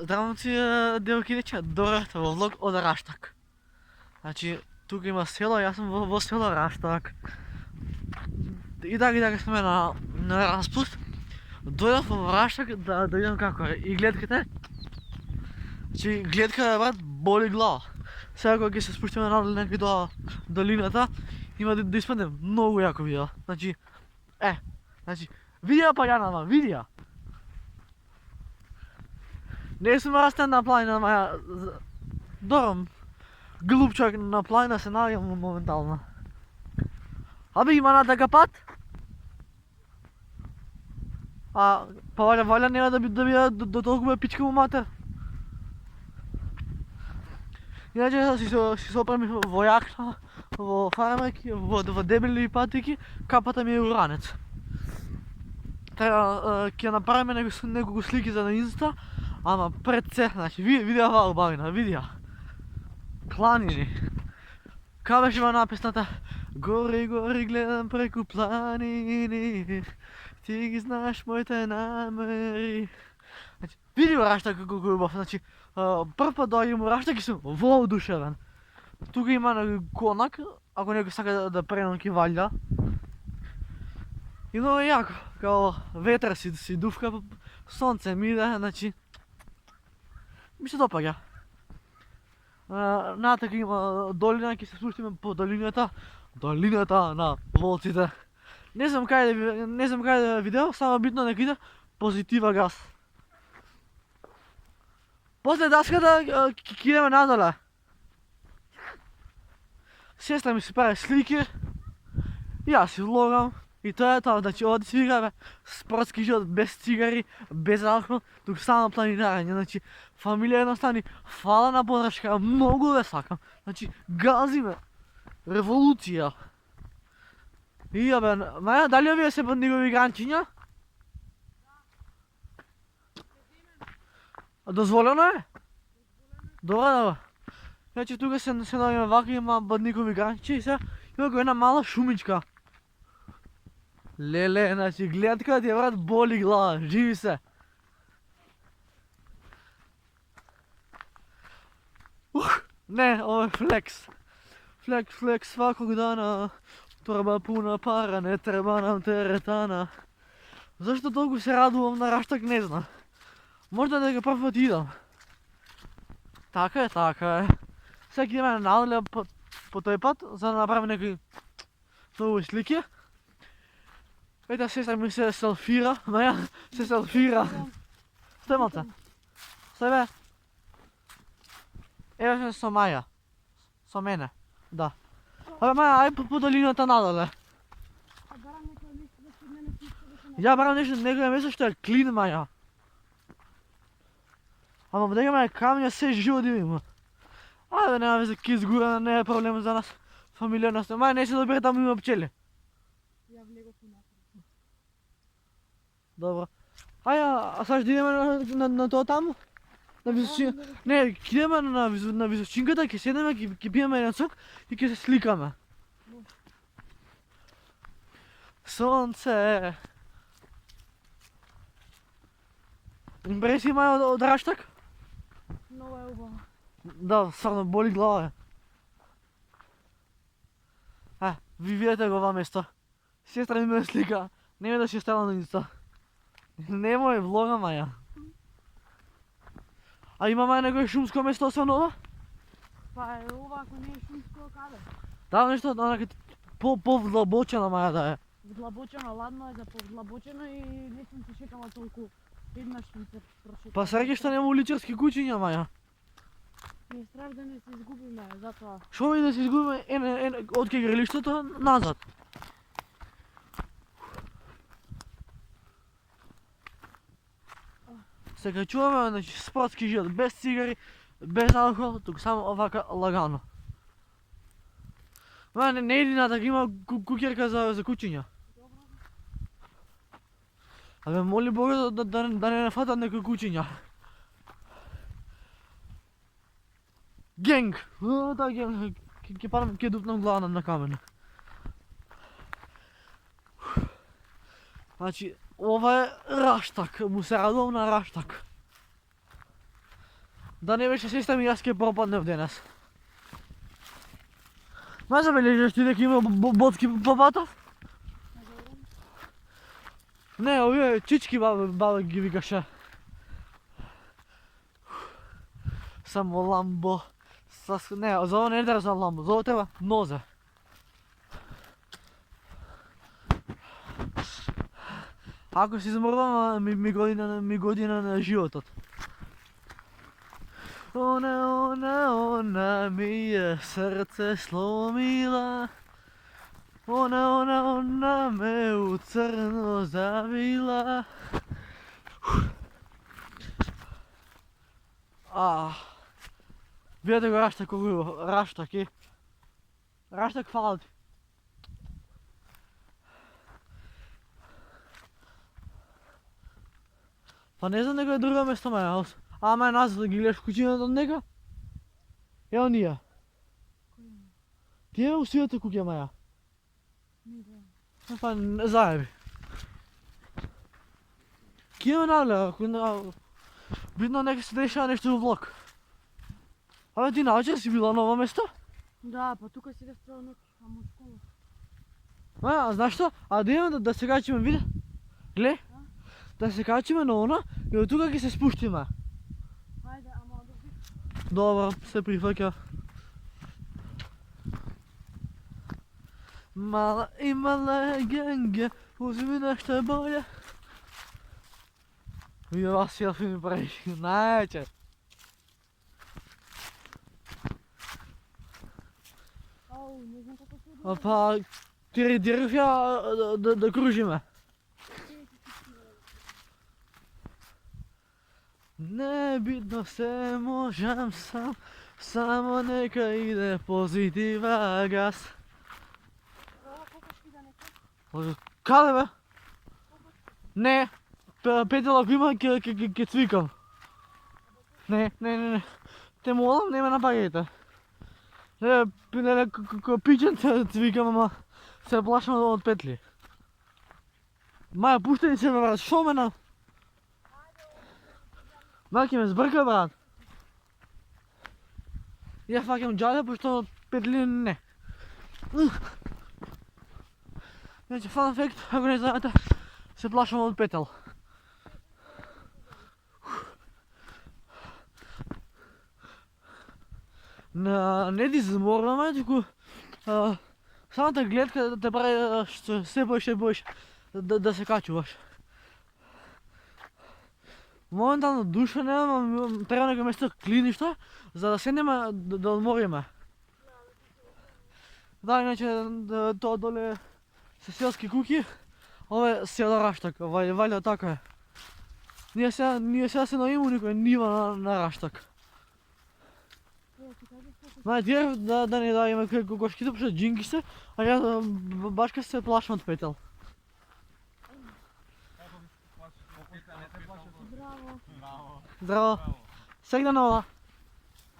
Здравници, девойки, добре във влог от Раштак. Значи, тук има село, аз съм в село Раштак. И да сме на разпуст. Дойдох в Раштак да видим како е. И гледката, че гледка, брат, боли глава. Сега кога ќе се спуштиме надолу до долината, има да изпадне много яко видео. Значи, видео па ја нама, видео. Не сум растен на планина, ама дорам глупчак на планина се наоѓам моментално. Абе има на така пат? А па валя нема да биде до толкова пичка му матер. Иначе си се опремих во јакна, во фармаки, во дебели патики, капата ми е уранец. Треба ќе направиме неколку слики за на инста, ама пред се, значи видео ова убавина, видео. Планини. Кај беше има написната Гори гледам преку планини, ти ги знаеш моите намери. Значи, види го Раштак како е убав, значи прв пат доаѓам во Раштак и сум воодушевен. Тука има конак, ако некој сака да преноќи валја. И много јако, као ветер си дувка, сонце ми иде, значи ми се допаѓа. Натака има долина, ќе се спуштиме по долината на волците. Не знам кај да видео, само битно нека иде позитива газ. После даската ќе идеме надоле. Сестра ми се прави слики, и јас си влогам. И тоа е тоа, значи овде си играме спортски живот, без цигари, без алкохол, тук само планинарење, значи фамилија едноставни, фала на подршка, многу ве сакам, значи газиме, револуција. И бе, Маја, дали овие се бандигови гранчиња? Дозволено е? Добре. Значи тука се наоѓаме вака, има бандигови гранчиња и сега има го една мала шумичка. Леле, значи гледка ти е, брат, боли глава, живи се. Не, ovo je flex. Flex svakog dana. Torba puna para, ne treba nam teretana. Zašto толку се радувам на Раштак, не знам. Možda да ga прв пат идам. Така е. Сега ќе идеме надоле по тој пат, за да направим некои нови слики. Ето, сестра ми се селфира, Маја се селфира. Стој малце. Стој бе. Ева се со Маја. Со мене, да. Абе Маја, ај по долината надоле. Ја барам нешто, некоја место што е клин, Маја. Ама вдегаме камња, се живо да има. Ајде, нема везе, ке изгура, не е проблем за нас. Фамилија нас. Маја, не се добре, таму има пчели. Ја влегов унапред. Добро. А саш да идеме на тоа таму? На височина. Не, ќе идеме на височинката, ќе седеме, ќе пиеме еден сок и ќе се сликаме. Сонце. Импресија Маја од Раштак? Много е убаво. Да, стварно боли глава. Ви видете го ова место. Сестра ми ме слика. Немој да си оставам на инста. Немој влога, Маја. А има Маја некој шумско место освен ова? Па е ова, ако не е шумско, каде? Да, нешто по-вдлабочено, Маја, да е. Вдлабочено, ладно е за повдлабочено и не сум се шекала толку. Еднаш сум се прошекала. Па среќа што нема уличарски куќиња, Маја. Ми е страх да не се изгубиме, затоа. Шо ми да се изгубиме од кај грелиштето назад? Се качуваме, значи спортски живот, без цигари, без алкохол, тук само овака лагано. Ма не иди натак, има кукерка за куќиња. Абе, моли Бога да не нафатат некои куќиња. Генг! Да, генг. Ќе падам, ќе дупнам глава на камена. Значи, ова е Раштак, му се радувам на Раштак. Да не беше систем и аз ке пропаднев денес. Не забележиш ти дека има ботки по патот? Не, овие чички баба ги викаше. Само ламбо. Не, за ова не треба за ламбо, за ова треба нозе. Ако си замрвам, ми година на животот. Она ми е срце сломила. Она ме у црно завила. Видете го раштак колко раштак е. Раштак фала ти. Па не знам дека е друго место маја. Ама назад да ги гледаш куќината од нека. Ево ние. Ти е у сивата куќа маја. Па не заеби. Кијаме надле, видно нека се дешава нешто во влог. Абе ти наочер си била на ова место? Да, па тука седев цела ноќ, ама од школа. А знаеш што? А да имаме да се качиме, види? Гле? Да се качиме на она и од тука ќе се спуштиме. Ајде, ама одобри. Добро, се прифаќа. Мала и мала генге, узми нешто боле. Вие вас селфи ми правиш, најче. Ау, не знам како се одобри. Па, ти дирев ја да кружиме. Не бидно се можам сам, само нека иде позитива газ. Ова покачки да нека. Каде бе? Не, петел ако има ќе цвикам. Не. Те молам, не ме напагајте. Не, како пичен цвикам, ама се плашам од петли. Маја, пуштени се бе брат, шо ме на... Малки ме збрка брат. Ја факам джаде, пошто од петли не. Значи, фан ефект, ако не знаете, се плашам од петел. Не ти се заморваме, туку самата гледка да те прави се боиш да се качуваш. Моментално душа немам, треба некој место клиништа, за да седнеме да одмориме. Да, иначе тоа доле се селски куќи, ова е село Раштак, вајде така е. Ние сега се наиму никој нива на Раштак. Најдир да не дајаме кокошките, пошто джинки се, а ја башка се плашам од петел. Браво. Здраво. Сегна на ова.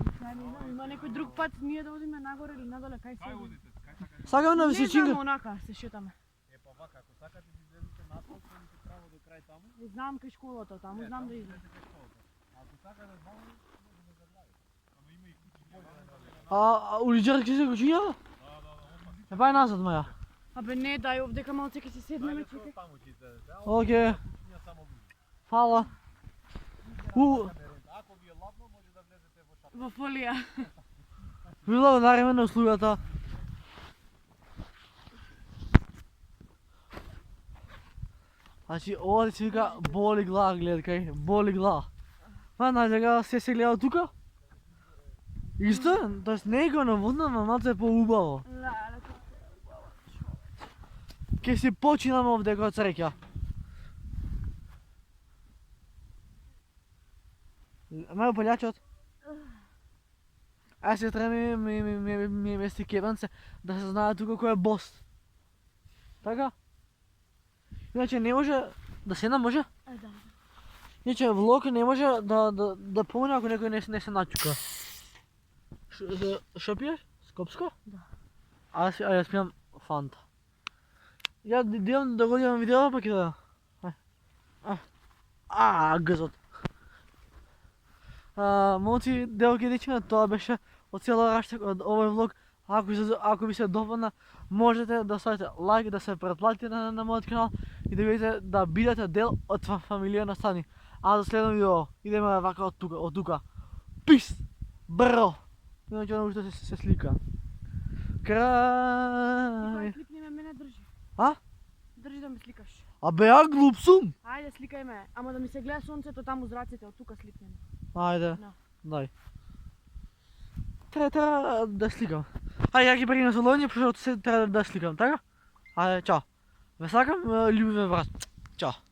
Не знам, има некој друг пат ние да одиме нагоре или надоле, кај се оди? Сакаме на Не знам, височинка. онака се шетаме. Е, па вака, ако сакате да излезете надпол, ходите право до крај таму. Не знам кај школата, таму знам да излезам. Излезете кај школата. Ако сакате таму, може да заглавите. Ама има и куќи боле. А улиджарки се кучиња? Е, бај назад, маја. Абе не, дај овдека малце ќе се седнеме, чекај. Таму ќе излезете. Океј, Куќиња само близо. фала. Ако ви е ладно, може да влезете во шапка. Во фолија. Благодариме на услугата. Значи, ова се вика боли глава, гледкај, боли глава. Ма, најдега се гледа тука? Исто? Тоест не е како на водна, но малце е поубаво. Ке си починаме овде од среќа. Мај полјачот. Аз се треба ми мести кебанце да се знае тука кој е бос. Така? Иначе не може да седна може? Да. Иначе влог не може да помине ако некој не се начука. Шо пиеш? Скопско? Да. А јас пијам фанта. Ја идам да го гледам видео па ќе да. Гзот. Момци, девойки и дечица, тоа беше од цело раштак од овој влог. Ако ви се допадна, можете да ставите лайк, да се претплатите на мојот канал и да видите да бидете дел од фамилија на Стани. А за следно видео идеме вака од тука. Пис! Бро! Иначе не може да се слика. Крај! Сликни ме, мене држи. А? Држи да ме сликаш. Абе, ја глуп сум! Ајде, сликај ме. Ама да ми се гледа сонцето таму зраците, од тука сликни ме. Ајде, Да. дај. Треба да сликам. Ајде, ја ги бери на солоње, пошто се треба да сликам, така? Ајде, чао. Ве сакам, љубиме брат. Чао.